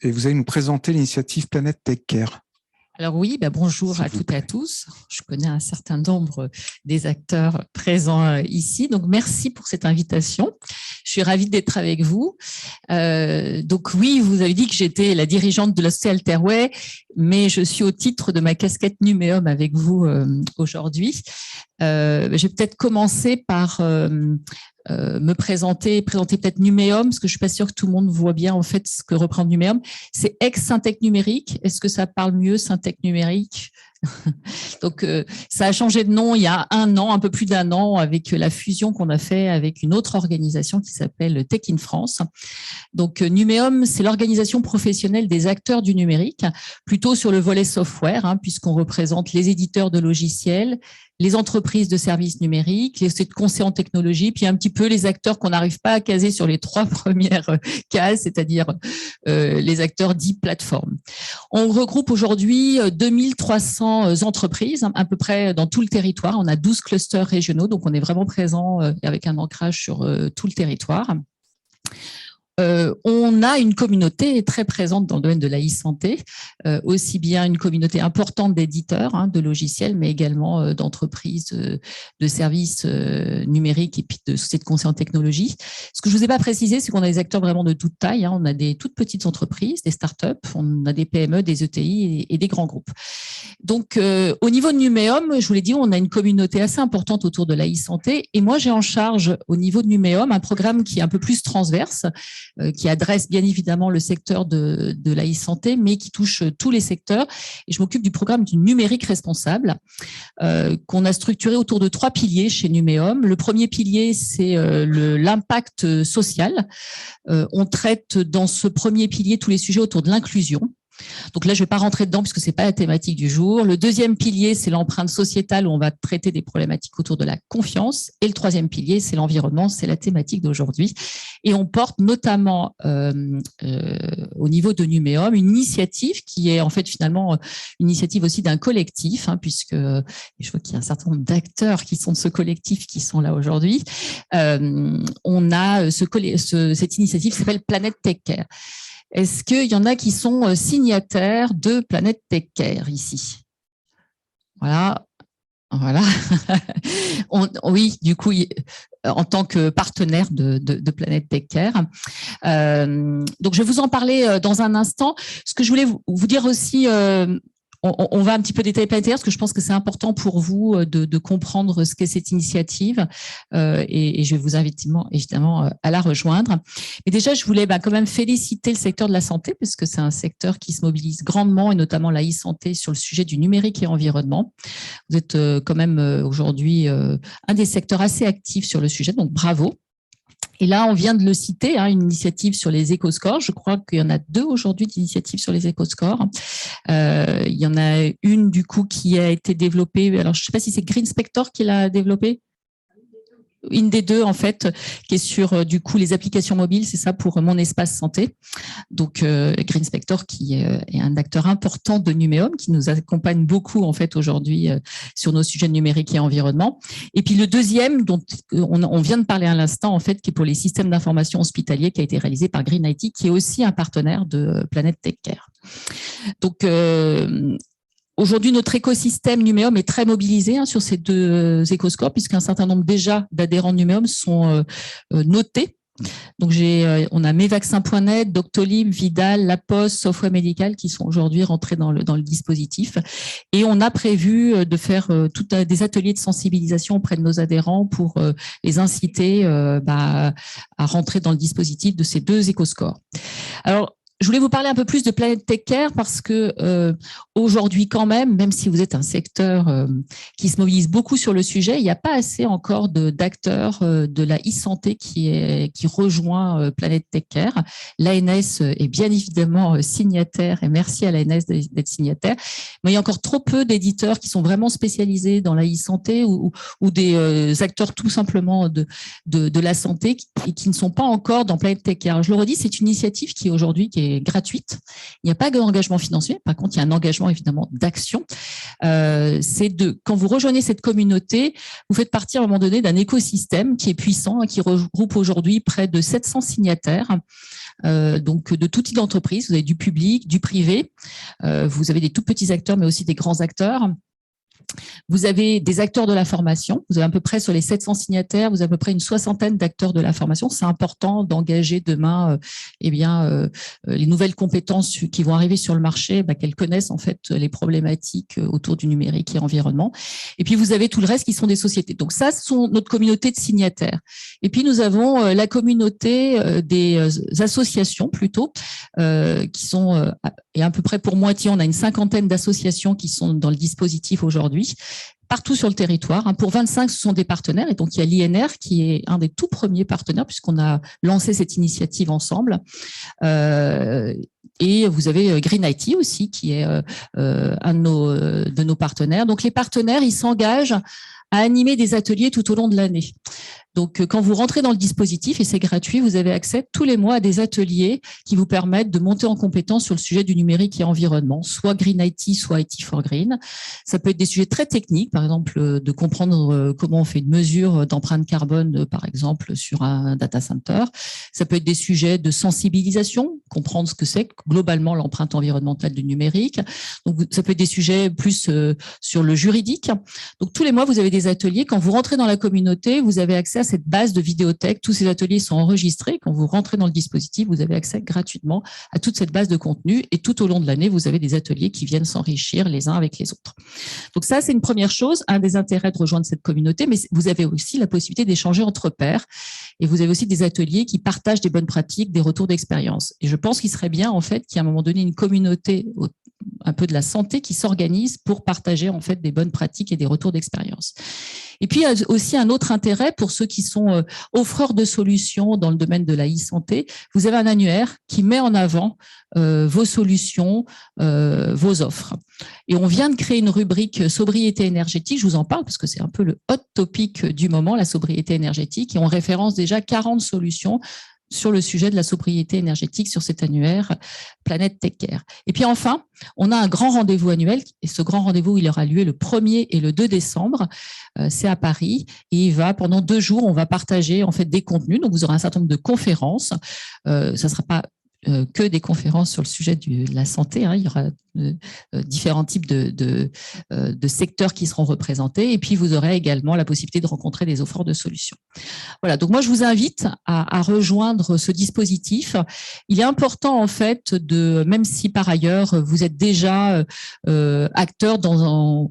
et vous allez nous présenter l'initiative Planète Tech Care. Alors oui, bonjour à toutes et à tous. Je connais un certain nombre des acteurs présents ici, donc merci pour cette invitation. Je suis ravie d'être avec vous. Donc oui, vous avez dit que j'étais la dirigeante de la société Alterway, mais je suis au titre de ma casquette Numéum avec vous aujourd'hui. Je vais peut-être commencer par me présenter peut-être Numéum, parce que je suis pas sûre que tout le monde voit bien en fait ce que reprend Numéum. C'est ex-Syntec Numérique. Est-ce que ça parle mieux, Syntec Numérique? Donc, ça a changé de nom il y a un peu plus d'un an, avec la fusion qu'on a fait avec une autre organisation qui s'appelle Tech in France. Donc, Numéum, c'est l'organisation professionnelle des acteurs du numérique, plutôt sur le volet software, puisqu'on représente les éditeurs de logiciels, les entreprises de services numériques, les sociétés de conseil en technologie, puis un petit peu les acteurs qu'on n'arrive pas à caser sur les 3 premières cases, c'est-à-dire les acteurs dits plateformes. On regroupe aujourd'hui 2300 entreprises, à peu près dans tout le territoire. On a 12 clusters régionaux, donc on est vraiment présent avec un ancrage sur tout le territoire. On a une communauté très présente dans le domaine de la e-santé, aussi bien une communauté importante d'éditeurs de logiciels, mais également d'entreprises de services numériques et puis de sociétés de conseil en technologie. Ce que je vous ai pas précisé, c'est qu'on a des acteurs vraiment de toute taille. On a des toutes petites entreprises, des startups, on a des PME, des ETI et des grands groupes. Donc, au niveau de Numéum, je vous l'ai dit, on a une communauté assez importante autour de la e-santé. Et moi, j'ai en charge, au niveau de Numéum, un programme qui est un peu plus transverse, qui adresse bien évidemment le secteur de la e-santé, mais qui touche tous les secteurs. Et je m'occupe du programme du numérique responsable, qu'on a structuré autour de 3 piliers chez Numéum. Le premier pilier, c'est l'impact social. On traite dans ce premier pilier tous les sujets autour de l'inclusion. Donc là, je ne vais pas rentrer dedans puisque ce n'est pas la thématique du jour. Le deuxième pilier, c'est l'empreinte sociétale où on va traiter des problématiques autour de la confiance. Et le troisième pilier, c'est l'environnement, c'est la thématique d'aujourd'hui. Et on porte notamment au niveau de Numéum une initiative qui est en fait finalement une initiative aussi d'un collectif, puisque je vois qu'il y a un certain nombre d'acteurs qui sont de ce collectif qui sont là aujourd'hui. On a cette initiative qui s'appelle Planète Tech Care. Est-ce qu'il y en a qui sont signataires de Planète Tech Care ici? Voilà. Oui, du coup, en tant que partenaire de Planète Tech Care. Donc, je vais vous en parler dans un instant. Ce que je voulais vous dire aussi, on va un petit peu détailler Planète Tech Care parce que je pense que c'est important pour vous de comprendre ce qu'est cette initiative et je vais vous inviter évidemment à la rejoindre. Mais déjà, je voulais quand même féliciter le secteur de la santé parce que c'est un secteur qui se mobilise grandement et notamment la e-santé sur le sujet du numérique et environnement. Vous êtes quand même aujourd'hui un des secteurs assez actifs sur le sujet, donc bravo. Et là, on vient de le citer, une initiative sur les écoscores. Je crois qu'il y en a 2 aujourd'hui d'initiatives sur les écoscores. Il y en a une, du coup, qui a été développée. Alors, je ne sais pas si c'est GreenSpector qui l'a développée. Une des 2, en fait, qui est sur, du coup, les applications mobiles. C'est ça pour Mon Espace Santé. Donc, GreenSpector, qui est un acteur important de Numéum, qui nous accompagne beaucoup, en fait, aujourd'hui, sur nos sujets de numérique et environnement. Et puis, le deuxième, dont on vient de parler à l'instant, en fait, qui est pour les systèmes d'information hospitaliers, qui a été réalisé par Green IT, qui est aussi un partenaire de Planète Tech Care. Donc, aujourd'hui, notre écosystème Numéum est très mobilisé sur ces 2 écoscores, puisqu'un certain nombre déjà d'adhérents de Numéum sont notés. Donc, on a mesvaccins.net, Doctolib, Vidal, La Poste, Software Médical qui sont aujourd'hui rentrés dans le dispositif. Et on a prévu de faire des ateliers de sensibilisation auprès de nos adhérents pour les inciter à rentrer dans le dispositif de ces 2 écoscores. Alors, je voulais vous parler un peu plus de Planète Tech Care parce que aujourd'hui quand même si vous êtes un secteur qui se mobilise beaucoup sur le sujet, il n'y a pas assez encore d'acteurs de la e-santé qui rejoint Planète Tech Care. L'ANS est bien évidemment signataire et merci à l'ANS d'être signataire, mais il y a encore trop peu d'éditeurs qui sont vraiment spécialisés dans la e-santé ou des acteurs tout simplement de la santé et qui ne sont pas encore dans Planète Tech Care. Je le redis, c'est une initiative qui aujourd'hui qui est gratuite. Il n'y a pas d'engagement financier. Par contre, il y a un engagement évidemment d'action. Quand vous rejoignez cette communauté, vous faites partie à un moment donné d'un écosystème qui est puissant et qui regroupe aujourd'hui près de 700 signataires. Donc de tout type d'entreprise, vous avez du public, du privé, vous avez des tout petits acteurs, mais aussi des grands acteurs. Vous avez des acteurs de la formation, vous avez à peu près sur les 700 signataires, vous avez à peu près une soixantaine d'acteurs de la formation. C'est important d'engager demain les nouvelles compétences qui vont arriver sur le marché, qu'elles connaissent en fait les problématiques autour du numérique et environnement. Et puis vous avez tout le reste qui sont des sociétés. Donc ça, ce sont notre communauté de signataires. Et puis nous avons la communauté des associations plutôt, qui sont, et à peu près pour moitié, on a une cinquantaine d'associations qui sont dans le dispositif aujourd'hui, partout sur le territoire. Pour 25, ce sont des partenaires. Et donc, il y a l'INR qui est un des tout premiers partenaires puisqu'on a lancé cette initiative ensemble. Et vous avez Green IT aussi qui est un de nos partenaires. Donc, les partenaires, ils s'engagent à animer des ateliers tout au long de l'année. Donc, quand vous rentrez dans le dispositif, et c'est gratuit, vous avez accès tous les mois à des ateliers qui vous permettent de monter en compétence sur le sujet du numérique et environnement, soit Green IT, soit IT for Green. Ça peut être des sujets très techniques, par exemple, de comprendre comment on fait une mesure d'empreinte carbone, par exemple, sur un data center. Ça peut être des sujets de sensibilisation, comprendre ce que c'est globalement l'empreinte environnementale du numérique. Donc, ça peut être des sujets plus sur le juridique. Donc, tous les mois, vous avez des ateliers. Quand vous rentrez dans la communauté, vous avez accès à cette base de vidéothèque. Tous ces ateliers sont enregistrés. Quand vous rentrez dans le dispositif, vous avez accès gratuitement à toute cette base de contenu. Et tout au long de l'année, vous avez des ateliers qui viennent s'enrichir les uns avec les autres. Donc ça, c'est une première chose, un des intérêts de rejoindre cette communauté. Mais vous avez aussi la possibilité d'échanger entre pairs. Et vous avez aussi des ateliers qui partagent des bonnes pratiques, des retours d'expérience. Et je pense qu'il serait bien, en fait, qu'il y ait à un moment donné une communauté un peu de la santé qui s'organise pour partager en fait des bonnes pratiques et des retours d'expérience. Et puis, il y a aussi un autre intérêt pour ceux qui sont offreurs de solutions dans le domaine de la e-santé. Vous avez un annuaire qui met en avant vos solutions, vos offres. Et on vient de créer une rubrique sobriété énergétique. Je vous en parle parce que c'est un peu le hot topic du moment, la sobriété énergétique. Et on référence déjà 40 solutions sur le sujet de la sobriété énergétique sur cet annuaire Planète Tech Care. Et puis enfin, on a un grand rendez-vous annuel et ce grand rendez-vous, il aura lieu le 1er et le 2 décembre. C'est à Paris et il va pendant 2 jours, on va partager en fait des contenus. Donc vous aurez un certain nombre de conférences. Ça ne sera pas que des conférences sur le sujet de la santé. Il y aura différents types de secteurs qui seront représentés. Et puis, vous aurez également la possibilité de rencontrer des offreurs de solutions. Voilà, donc moi, je vous invite à rejoindre ce dispositif. Il est important, en fait, même si par ailleurs, vous êtes déjà acteur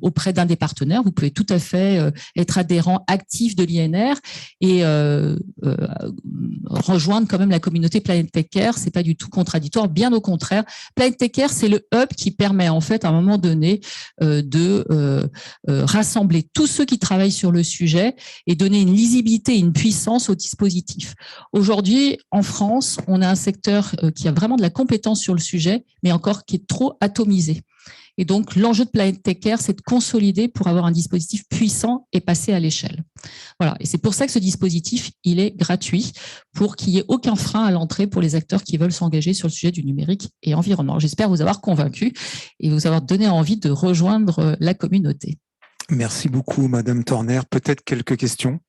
auprès d'un des partenaires, vous pouvez tout à fait être adhérent actif de l'INR et rejoindre quand même la communauté Planète Tech Care. C'est pas du tout contradictoire, bien au contraire. Planète Tech Care, c'est le hub qui permet en fait à un moment donné de rassembler tous ceux qui travaillent sur le sujet et donner une lisibilité et une puissance au dispositif. Aujourd'hui, en France, on a un secteur qui a vraiment de la compétence sur le sujet, mais encore qui est trop atomisé. Et donc, l'enjeu de Planète Tech Care, c'est de consolider pour avoir un dispositif puissant et passer à l'échelle. Voilà. Et c'est pour ça que ce dispositif, il est gratuit pour qu'il n'y ait aucun frein à l'entrée pour les acteurs qui veulent s'engager sur le sujet du numérique et environnement. J'espère vous avoir convaincu et vous avoir donné envie de rejoindre la communauté. Merci beaucoup, Madame Torner. Peut-être quelques questions?